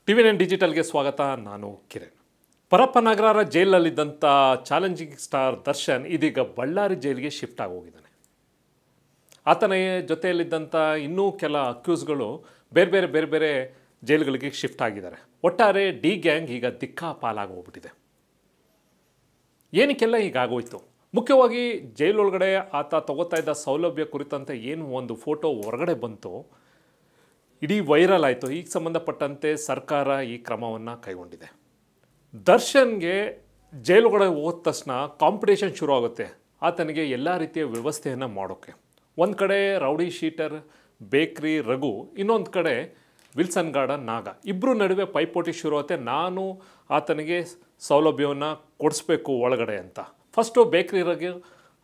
ಟಿವಿ9 ಡಿಜಿಟಲ್ಗೆ ಸ್ವಾಗತ. ನಾನು Kiran. ಪರಪ್ಪನಗರ ಜೈಲಲ್ಲಿದ್ದಂಥ challenging star Darshan ಇದೀಗ ಬಳ್ಳಾರಿ ಜೈಲಿಗೆ ಶಿಫ್ಟ್ ಆಗೋಗಿದ್ದಾನೆ. ಆತನ ಜೊತೆಯಲ್ಲಿದ್ದಂಥ ಇನ್ನೂ ಕೆಲ ಅಕ್ಯೂಸ್ಗಳು ಬೇರೆ ಬೇರೆ ಜೈಲುಗಳಿಗೆ ಶಿಫ್ಟ್ ಆಗಿದ್ದಾರೆ. ಒಟ್ಟಾರೆ ಡಿ ಗ್ಯಾಂಗ್ ಈಗ ದಿಕ್ಕಾಪಾಲಾಗೋಗ್ಬಿಟ್ಟಿದೆ. ಏನಕ್ಕೆಲ್ಲ ಹೀಗಾಗೋಯ್ತು? ಮುಖ್ಯವಾಗಿ ಜೈಲೊಳಗಡೆ ಆತ ತಗೋತಾ ಇದ್ದ ಸೌಲಭ್ಯ ಕುರಿತಂತೆ ಏನು ಒಂದು ಫೋಟೋ ಹೊರಗಡೆ ಬಂತು, ಇಡೀ ವೈರಲ್ ಆಯಿತು. ಈಗ ಸಂಬಂಧಪಟ್ಟಂತೆ ಸರ್ಕಾರ ಈ ಕ್ರಮವನ್ನು ಕೈಗೊಂಡಿದೆ. ದರ್ಶನ್ಗೆ ಜೈಲುಗಡೆ ಹೋದ ತಕ್ಷಣ ಕಾಂಪಿಟೇಷನ್ ಶುರು ಆಗುತ್ತೆ ಆತನಿಗೆ ಎಲ್ಲ ರೀತಿಯ ವ್ಯವಸ್ಥೆಯನ್ನು ಮಾಡೋಕ್ಕೆ. ಒಂದು ಕಡೆ ರೌಡಿ ಶೀಟರ್ ಬೇಕ್ರಿ ರಘು, ಇನ್ನೊಂದು ಕಡೆ ವಿಲ್ಸನ್ ಗಾರ್ಡನ್ ನಾಗ, ಇಬ್ಬರು ನಡುವೆ ಪೈಪೋಟಿ ಶುರು ಆಗುತ್ತೆ. ನಾನು ಆತನಿಗೆ ಸೌಲಭ್ಯವನ್ನು ಕೊಡಿಸ್ಬೇಕು ಒಳಗಡೆ ಅಂತ. ಫಸ್ಟು ಬೇಕ್ರಿ ರಘು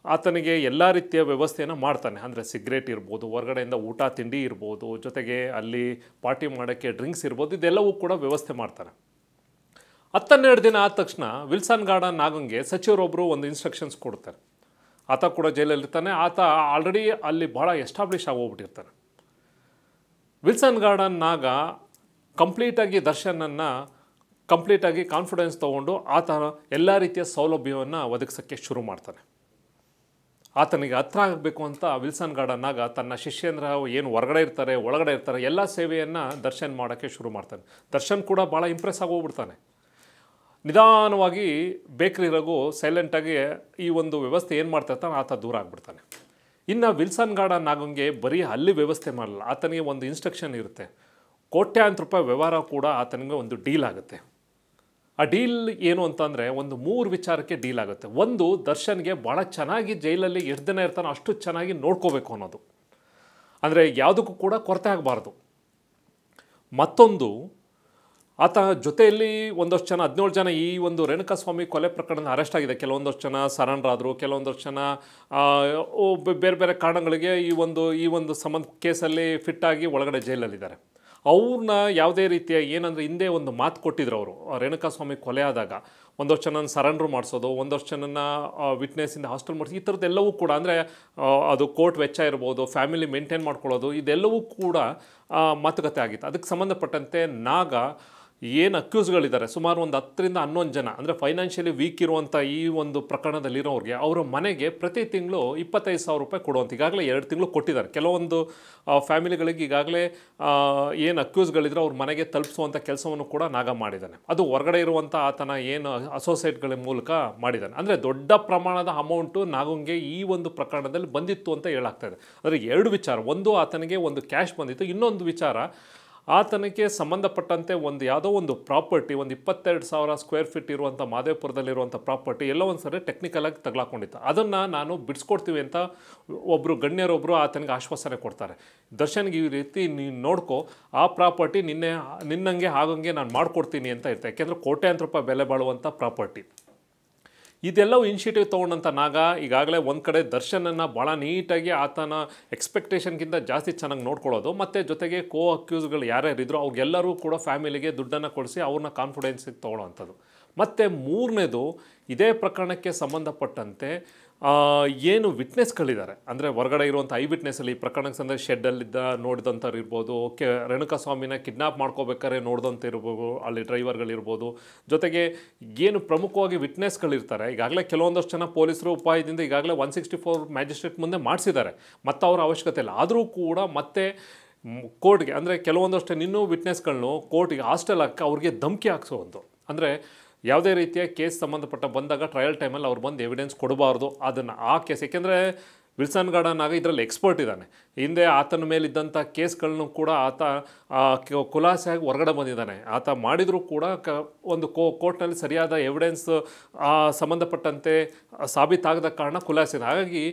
ಆತನಿಗೆ ಎಲ್ಲ ರೀತಿಯ ವ್ಯವಸ್ಥೆಯನ್ನು ಮಾಡ್ತಾನೆ. ಅಂದರೆ ಸಿಗರೇಟ್ ಇರ್ಬೋದು, ಹೊರಗಡೆಯಿಂದ ಊಟ ತಿಂಡಿ ಇರ್ಬೋದು, ಜೊತೆಗೆ ಅಲ್ಲಿ ಪಾರ್ಟಿ ಮಾಡೋಕ್ಕೆ ಡ್ರಿಂಕ್ಸ್ ಇರ್ಬೋದು, ಇದೆಲ್ಲವೂ ಕೂಡ ವ್ಯವಸ್ಥೆ ಮಾಡ್ತಾನೆ. 12 ದಿನ ಆದ ತಕ್ಷಣ ವಿಲ್ಸನ್ ಗಾರ್ಡನ್ ನಾಗಂಗೆ ಸಚಿವರೊಬ್ಬರು ಒಂದು ಇನ್ಸ್ಟ್ರಕ್ಷನ್ಸ್ ಕೊಡ್ತಾರೆ. ಆತ ಕೂಡ ಜೈಲಲ್ಲಿರ್ತಾನೆ. ಆತ ಆಲ್ರೆಡಿ ಅಲ್ಲಿ ಭಾಳ ಎಸ್ಟಾಬ್ಲಿಷ್ ಆಗೋಗ್ಬಿಟ್ಟಿರ್ತಾನೆ. ವಿಲ್ಸನ್ ಗಾರ್ಡನ್ ನಾಗ ಕಂಪ್ಲೀಟಾಗಿ ದರ್ಶನನ್ನು ಕಂಪ್ಲೀಟಾಗಿ ಕಾನ್ಫಿಡೆನ್ಸ್ ತೊಗೊಂಡು ಆತ ಎಲ್ಲ ರೀತಿಯ ಸೌಲಭ್ಯವನ್ನು ಒದಗಿಸೋಕ್ಕೆ ಶುರು ಮಾಡ್ತಾನೆ. ಆತನಿಗೆ ಹತ್ರ ಆಗಬೇಕು ಅಂತ ವಿಲ್ಸನ್ ಗಾರ್ಡನ್ ನಾಗ ತನ್ನ ಶಿಷ್ಯಂದ್ರ ಏನು ಹೊರಗಡೆ ಇರ್ತಾರೆ ಒಳಗಡೆ ಇರ್ತಾರೆ ಎಲ್ಲ ಸೇವೆಯನ್ನು ದರ್ಶನ್ ಮಾಡೋಕ್ಕೆ ಶುರು ಮಾಡ್ತಾನೆ. ದರ್ಶನ್ ಕೂಡ ಭಾಳ ಇಂಪ್ರೆಸ್ ಆಗೋಗ್ಬಿಡ್ತಾನೆ. ನಿಧಾನವಾಗಿ ಬೇಕ್ರಿ ರಘು ಸೈಲೆಂಟಾಗಿ ಈ ಒಂದು ವ್ಯವಸ್ಥೆ ಏನು ಮಾಡ್ತಾಯಿರ್ತಾನೆ ಆತ ದೂರ ಆಗಿಬಿಡ್ತಾನೆ. ಇನ್ನು ವಿಲ್ಸನ್ ಗಾರ್ಡನ್ ನಾಗಂಗೆ ಬರೀ ಅಲ್ಲಿ ವ್ಯವಸ್ಥೆ ಮಾಡಲ್ಲ, ಆತನಿಗೆ ಒಂದು ಇನ್ಸ್ಟ್ರಕ್ಷನ್ ಇರುತ್ತೆ. ಕೋಟ್ಯಾಂತರ ರೂಪಾಯಿ ವ್ಯವಹಾರ ಕೂಡ ಆತನಿಗೆ ಒಂದು ಡೀಲ್ ಆಗುತ್ತೆ. ಆ ಡೀಲ್ ಏನು ಅಂತಂದರೆ ಒಂದು 3 ವಿಚಾರಕ್ಕೆ ಡೀಲ್ ಆಗುತ್ತೆ. ಒಂದು, ದರ್ಶನ್ಗೆ ಭಾಳ ಚೆನ್ನಾಗಿ ಜೈಲಲ್ಲಿ ಎಷ್ಟು ದಿನ ಇರ್ತಾನೋ ಅಷ್ಟು ಚೆನ್ನಾಗಿ ನೋಡ್ಕೋಬೇಕು ಅನ್ನೋದು, ಅಂದರೆ ಯಾವುದಕ್ಕೂ ಕೂಡ ಕೊರತೆ ಆಗಬಾರ್ದು. ಮತ್ತೊಂದು, ಆತ ಜೊತೆಯಲ್ಲಿ ಒಂದಷ್ಟು ಜನ 17 ಜನ ಈ ಒಂದು ರೇಣುಕಾಸ್ವಾಮಿ ಕೊಲೆ ಪ್ರಕರಣದ ಅರೆಸ್ಟ್ ಆಗಿದೆ. ಕೆಲವೊಂದಷ್ಟು ಜನ ಸರೆಂಡರ್ ಆದರು, ಕೆಲವೊಂದಷ್ಟು ಜನ ಬೇರೆ ಕಾರಣಗಳಿಗೆ ಈ ಒಂದು ಸಂಬಂಧ ಕೇಸಲ್ಲಿ ಫಿಟ್ಟಾಗಿ ಒಳಗಡೆ ಜೈಲಲ್ಲಿದ್ದಾರೆ. ಅವ್ರನ್ನ ಯಾವುದೇ ರೀತಿಯ ಏನಂದರೆ ಹಿಂದೆ ಒಂದು ಮಾತು ಕೊಟ್ಟಿದ್ರು ಅವರು, ರೇಣುಕಾಸ್ವಾಮಿ ಕೊಲೆ ಆದಾಗ ಒಂದಷ್ಟು ಜನನ ಸರೆಂಡ್ರ್ ಮಾಡಿಸೋದು, ಒಂದಷ್ಟು ಜನನ ವಿಟ್ನೆಸ್ಸಿಂದ ಹಾಸ್ಟೆಲ್ ಮಾಡಿಸೋದು, ಈ ಥರದ್ದೆಲ್ಲವೂ ಕೂಡ ಅಂದರೆ ಅದು ಕೋರ್ಟ್ ವೆಚ್ಚ ಇರ್ಬೋದು, ಫ್ಯಾಮಿಲಿ ಮೇಂಟೈನ್ ಮಾಡ್ಕೊಳ್ಳೋದು, ಇದೆಲ್ಲವೂ ಕೂಡ ಮಾತುಕತೆ ಆಗಿತ್ತು. ಅದಕ್ಕೆ ಸಂಬಂಧಪಟ್ಟಂತೆ ನಾಗ ಏನು ಅಕ್ಯೂಸ್ಗಳಿದ್ದಾರೆ ಸುಮಾರು ಒಂದು 10 ರಿಂದ 11 ಜನ, ಅಂದರೆ ಫೈನಾನ್ಷಿಯಲಿ ವೀಕ್ ಇರುವಂಥ ಈ ಒಂದು ಪ್ರಕರಣದಲ್ಲಿರೋರಿಗೆ ಅವರ ಮನೆಗೆ ಪ್ರತಿ ತಿಂಗಳು 25,000 ರೂಪಾಯಿ ಕೊಡುವಂಥ ಈಗಾಗಲೇ 2 ತಿಂಗಳು ಕೊಟ್ಟಿದ್ದಾರೆ. ಕೆಲವೊಂದು ಫ್ಯಾಮಿಲಿಗಳಿಗೆ ಈಗಾಗಲೇ ಏನು ಅಕ್ಯೂಸ್ಗಳಿದ್ರೆ ಅವ್ರ ಮನೆಗೆ ತಲುಪಿಸುವಂಥ ಕೆಲಸವನ್ನು ಕೂಡ ನಾಗ ಮಾಡಿದ್ದಾನೆ. ಅದು ಹೊರಗಡೆ ಇರುವಂಥ ಆತನ ಏನು ಅಸೋಸಿಯೇಟ್ಗಳ ಮೂಲಕ ಮಾಡಿದ್ದಾನೆ. ಅಂದರೆ ದೊಡ್ಡ ಪ್ರಮಾಣದ ಅಮೌಂಟು ನಾಗಂಗೆ ಈ ಒಂದು ಪ್ರಕರಣದಲ್ಲಿ ಬಂದಿತ್ತು ಅಂತ ಹೇಳಾಗ್ತಾಯಿದೆ. ಅಂದರೆ 2 ವಿಚಾರ, ಒಂದು ಆತನಿಗೆ ಒಂದು ಕ್ಯಾಶ್ ಬಂದಿತ್ತು, ಇನ್ನೊಂದು ವಿಚಾರ ಆತನಿಗೆ ಸಂಬಂಧಪಟ್ಟಂತೆ ಒಂದು ಯಾವುದೋ ಒಂದು ಪ್ರಾಪರ್ಟಿ, ಒಂದು 22,000 ಸ್ಕ್ವೇರ್ ಫೀಟ್ ಇರುವಂಥ ಮಾದೇಪುರದಲ್ಲಿರುವಂಥ ಪ್ರಾಪರ್ಟಿ ಎಲ್ಲ ಒಂದು ಸರಿ ಟೆಕ್ನಿಕಲಾಗಿ ತಗಲಾಕೊಂಡಿತ್ತು. ಅದನ್ನು ನಾನು ಬಿಡಿಸ್ಕೊಡ್ತೀವಿ ಅಂತ ಗಣ್ಯರೊಬ್ಬರು ಆತನಿಗೆ ಆಶ್ವಾಸನೆ ಕೊಡ್ತಾರೆ. ದರ್ಶನ್ಗೆ ಈ ರೀತಿ ನೀನು ನೋಡ್ಕೊ, ಆ ಪ್ರಾಪರ್ಟಿ ನಿನ್ನಂಗೆ ಆಗಂಗೆ ನಾನು ಮಾಡಿಕೊಡ್ತೀನಿ ಅಂತ ಇರ್ತಾರೆ. ಯಾಕೆಂದರೆ ಕೋಟ್ಯಾಂತರ ರೂಪಾಯಿ ಬೆಲೆ ಬಾಳುವಂಥ ಪ್ರಾಪರ್ಟಿ. ಇದೆಲ್ಲವೂ ಇನಿಷಿಯೇಟಿವ್ ತೊಗೊಂಡಂಥ ನಾಗ ಈಗಾಗಲೇ ಒಂದು ಕಡೆ ದರ್ಶನನ್ನು ಭಾಳ ನೀಟಾಗಿ ಆತನ ಎಕ್ಸ್ಪೆಕ್ಟೇಷನ್ಗಿಂತ ಜಾಸ್ತಿ ಚೆನ್ನಾಗಿ ನೋಡ್ಕೊಳ್ಳೋದು, ಮತ್ತು ಜೊತೆಗೆ ಅಕ್ಯೂಸ್ಗಳು ಯಾರ್ಯಾರಿದ್ರು ಅವ್ರಿಗೆಲ್ಲರೂ ಕೂಡ ಫ್ಯಾಮಿಲಿಗೆ ದುಡ್ಡನ್ನು ಕೊಡಿಸಿ ಅವ್ರನ್ನ ಕಾನ್ಫಿಡೆನ್ಸಿಗೆ ತೊಗೊಳ್ಳೋವಂಥದ್ದು. ಮತ್ತು 3ನೇದು, ಇದೇ ಪ್ರಕರಣಕ್ಕೆ ಸಂಬಂಧಪಟ್ಟಂತೆ ಏನು ವಿಟ್ನೆಸ್ಗಳಿದ್ದಾರೆ, ಅಂದರೆ ಹೊರಗಡೆ ಇರುವಂಥ ಐ ವಿಟ್ನೆಸ್ಸಲ್ಲಿ ಈ ಪ್ರಕರಣಕ್ಕೆ ಅಂದರೆ ಶೆಡ್ಡಲ್ಲಿದ್ದ ನೋಡಿದಂಥವ್ರು ಇರ್ಬೋದು, ರೇಣುಕಾಸ್ವಾಮಿನ ಕಿಡ್ನಾಪ್ ಮಾಡ್ಕೋಬೇಕಾದ್ರೆ ನೋಡಿದಂಥ ಇರ್ಬೋದು, ಅಲ್ಲಿ ಡ್ರೈವರ್ಗಳಿರ್ಬೋದು, ಜೊತೆಗೆ ಏನು ಪ್ರಮುಖವಾಗಿ ವಿಟ್ನೆಸ್ಗಳಿರ್ತಾರೆ. ಈಗಾಗಲೇ ಕೆಲವೊಂದಷ್ಟು ಜನ ಪೊಲೀಸರು ಉಪಾಯದಿಂದ ಈಗಾಗಲೇ 164 ಮ್ಯಾಜಿಸ್ಟ್ರೇಟ್ ಮುಂದೆ ಮಾಡಿಸಿದ್ದಾರೆ, ಮತ್ತು ಅವರ ಅವಶ್ಯಕತೆ ಇಲ್ಲ. ಆದರೂ ಕೂಡ ಮತ್ತೆ ಕೋರ್ಟ್ಗೆ ಅಂದರೆ ಕೆಲವೊಂದಷ್ಟು ಇನ್ನೂ ವಿಟ್ನೆಸ್ಗಳನ್ನು ಕೋರ್ಟ್ಗೆ ಹಾಸ್ಟೆಲ್ ಹಾಕಿ ಅವ್ರಿಗೆ ಧಮಕಿ ಹಾಕ್ಸೋವಂಥದ್ದು. ಅಂದರೆ ಯಾವುದೇ ರೀತಿಯ ಕೇಸ್ ಸಂಬಂಧಪಟ್ಟ ಬಂದಾಗ ಟ್ರಯಲ್ ಟೈಮಲ್ಲಿ ಅವ್ರು ಬಂದು ಎವಿಡೆನ್ಸ್ ಕೊಡಬಾರ್ದು ಅದನ್ನು ಆ ಕೇಸ್. ಏಕೆಂದರೆ ವಿಲ್ಸನ್ ಗಾರ್ಡನ್ ಆಗ ಇದರಲ್ಲಿ ಎಕ್ಸ್ಪರ್ಟ್ ಇದ್ದಾನೆ. ಹಿಂದೆ ಆತನ ಮೇಲಿದ್ದಂಥ ಕೇಸ್ಗಳನ್ನು ಕೂಡ ಆತ ಖುಲಾಸೆಯಾಗಿ ಹೊರಗಡೆ ಬಂದಿದ್ದಾನೆ. ಆತ ಮಾಡಿದರೂ ಕೂಡ ಒಂದು ಕೋರ್ಟ್ನಲ್ಲಿ ಸರಿಯಾದ ಎವಿಡೆನ್ಸ್ ಸಂಬಂಧಪಟ್ಟಂತೆ ಸಾಬೀತಾಗದ ಕಾರಣ ಖುಲಾಸೆ. ಹಾಗಾಗಿ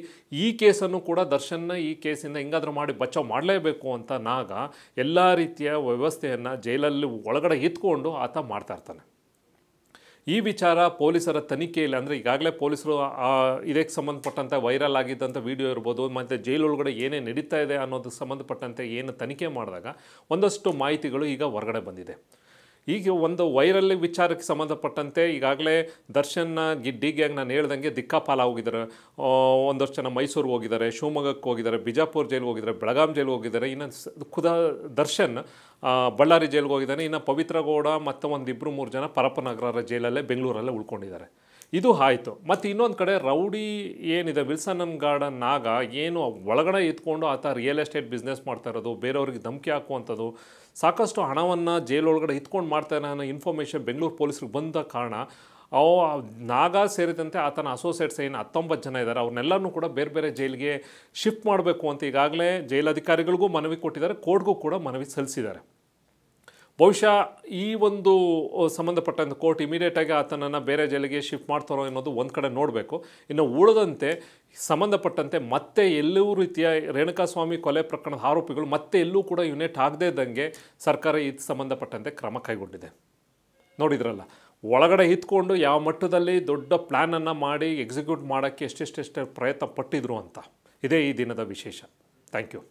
ಈ ಕೇಸನ್ನು ಕೂಡ ದರ್ಶನ್ನ ಈ ಕೇಸಿಂದ ಹಿಂಗಾದ್ರೂ ಮಾಡಿ ಬಚಾವ್ ಮಾಡಲೇಬೇಕು ಅಂತ ನಾಗ ಎಲ್ಲ ರೀತಿಯ ವ್ಯವಸ್ಥೆಯನ್ನು ಜೈಲಲ್ಲಿ ಒಳಗಡೆ ಇತ್ಕೊಂಡು ಆತ ಮಾಡ್ತಾಯಿರ್ತಾನೆ. ಈ ವಿಚಾರ ಪೊಲೀಸರ ತನಿಖೆಯಲ್ಲಿ, ಅಂದರೆ ಈಗಾಗಲೇ ಪೊಲೀಸರು ಇದಕ್ಕೆ ಸಂಬಂಧಪಟ್ಟಂತೆ ವೈರಲ್ ಆಗಿದ್ದಂಥ ವಿಡಿಯೋ ಇರ್ಬೋದು, ಮತ್ತು ಜೈಲೊಳಗಡೆ ಏನೇ ನಡೀತಾ ಇದೆ ಅನ್ನೋದಕ್ಕೆ ಸಂಬಂಧಪಟ್ಟಂತೆ ಏನು ತನಿಖೆ ಮಾಡಿದಾಗ ಒಂದಷ್ಟು ಮಾಹಿತಿಗಳು ಈಗ ಹೊರಗಡೆ ಬಂದಿದೆ. ಈಗ ಒಂದು ವೈರಲ್ ವಿಚಾರಕ್ಕೆ ಸಂಬಂಧಪಟ್ಟಂತೆ ಈಗಾಗಲೇ ದರ್ಶನ್ನ ಡಿ ಗ್ಯಾಂಗ್ ನಾನು ಹೇಳ್ದಂಗೆ ದಿಕ್ಕಾಪಾಲ ಹೋಗಿದ್ದಾರೆ. ಒಂದಷ್ಟು ಜನ ಮೈಸೂರಿಗೆ ಹೋಗಿದ್ದಾರೆ, ಶಿವಮೊಗ್ಗಕ್ಕೆ ಹೋಗಿದ್ದಾರೆ, ಬಿಜಾಪುರ ಜೈಲಿಗೆ ಹೋಗಿದ್ದಾರೆ, ಬೆಳಗಾಂ ಜೈಲಿಗೆ ಹೋಗಿದ್ದಾರೆ. ಇನ್ನು ದರ್ಶನ್ ಬಳ್ಳಾರಿ ಜೈಲಿಗೆ ಹೋಗಿದ್ದಾನೆ. ಇನ್ನು ಪವಿತ್ರ ಗೌಡ ಮತ್ತು ಒಂದು 2-3 ಜನ ಪರಪ್ಪನಗರ ಜೈಲಲ್ಲೇ ಬೆಂಗಳೂರಲ್ಲೇ ಉಳ್ಕೊಂಡಿದ್ದಾರೆ. ಇದು ಆಯಿತು. ಮತ್ತು ಇನ್ನೊಂದು ಕಡೆ ರೌಡಿ ಏನಿದೆ ವಿಲ್ಸನ್ ಗಾರ್ಡನ್ ನಾಗ ಏನು ಒಳಗಡೆ ಇದ್ಕೊಂಡು ಆತ ರಿಯಲ್ ಎಸ್ಟೇಟ್ ಬಿಸ್ನೆಸ್ ಮಾಡ್ತಾ ಇರೋದು, ಬೇರೆಯವ್ರಿಗೆ ಧಮಕಿ ಹಾಕುವಂಥದ್ದು, ಸಾಕಷ್ಟು ಹಣವನ್ನು ಜೈಲೊಳಗಡೆ ಇತ್ಕೊಂಡು ಮಾಡ್ತಾನೆ ಅನ್ನೋ ಇನ್ಫಾರ್ಮೇಷನ್ ಬೆಂಗಳೂರು ಪೊಲೀಸ್ರಿಗೆ ಬಂದ ಕಾರಣ ನಾಗ ಸೇರಿದಂತೆ ಆತನ ಅಸೋಸಿಯೇಟ್ಸ್ ಏನು 19 ಜನ ಇದ್ದಾರೆ, ಅವ್ರನ್ನೆಲ್ಲರೂ ಕೂಡ ಬೇರೆ ಬೇರೆ ಜೈಲಿಗೆ ಶಿಫ್ಟ್ ಮಾಡಬೇಕು ಅಂತ ಈಗಾಗಲೇ ಜೈಲಧಿಕಾರಿಗಳಿಗೂ ಮನವಿ ಕೊಟ್ಟಿದ್ದಾರೆ, ಕೋರ್ಟ್ಗೂ ಕೂಡ ಮನವಿ ಸಲ್ಲಿಸಿದ್ದಾರೆ. ಬಹುಶಃ ಈ ಒಂದು ಸಂಬಂಧಪಟ್ಟಂಥ ಕೋರ್ಟ್ ಇಮಿಡಿಯೇಟಾಗಿ ಆತನನ್ನು ಬೇರೆ ಜೈಲಿಗೆ ಶಿಫ್ಟ್ ಮಾಡ್ತಾರೋ ಅನ್ನೋದು ಒಂದು ಕಡೆ ನೋಡಬೇಕು. ಇನ್ನು ಉಳಿದಂತೆ ಸಂಬಂಧಪಟ್ಟಂತೆ ಮತ್ತೆ ಎಲ್ಲೂ ರೀತಿಯ ರೇಣುಕಾಸ್ವಾಮಿ ಕೊಲೆ ಪ್ರಕರಣದ ಆರೋಪಿಗಳು ಮತ್ತೆ ಎಲ್ಲೂ ಕೂಡ ಯುನೈಟ್ ಆಗದೇ ಇದ್ದಂಗೆ ಸರ್ಕಾರ ಇದು ಸಂಬಂಧಪಟ್ಟಂತೆ ಕ್ರಮ ಕೈಗೊಂಡಿದೆ. ನೋಡಿದ್ರಲ್ಲ, ಒಳಗಡೆ ಇತ್ಕೊಂಡು ಯಾವ ಮಟ್ಟದಲ್ಲಿ ದೊಡ್ಡ ಪ್ಲ್ಯಾನನ್ನು ಮಾಡಿ ಎಕ್ಸಿಕ್ಯೂಟ್ ಮಾಡೋಕ್ಕೆ ಎಷ್ಟೆಷ್ಟು ಪ್ರಯತ್ನ ಪಟ್ಟಿದ್ರು ಅಂತ. ಇದೇ ಈ ದಿನದ ವಿಶೇಷ. Thank you.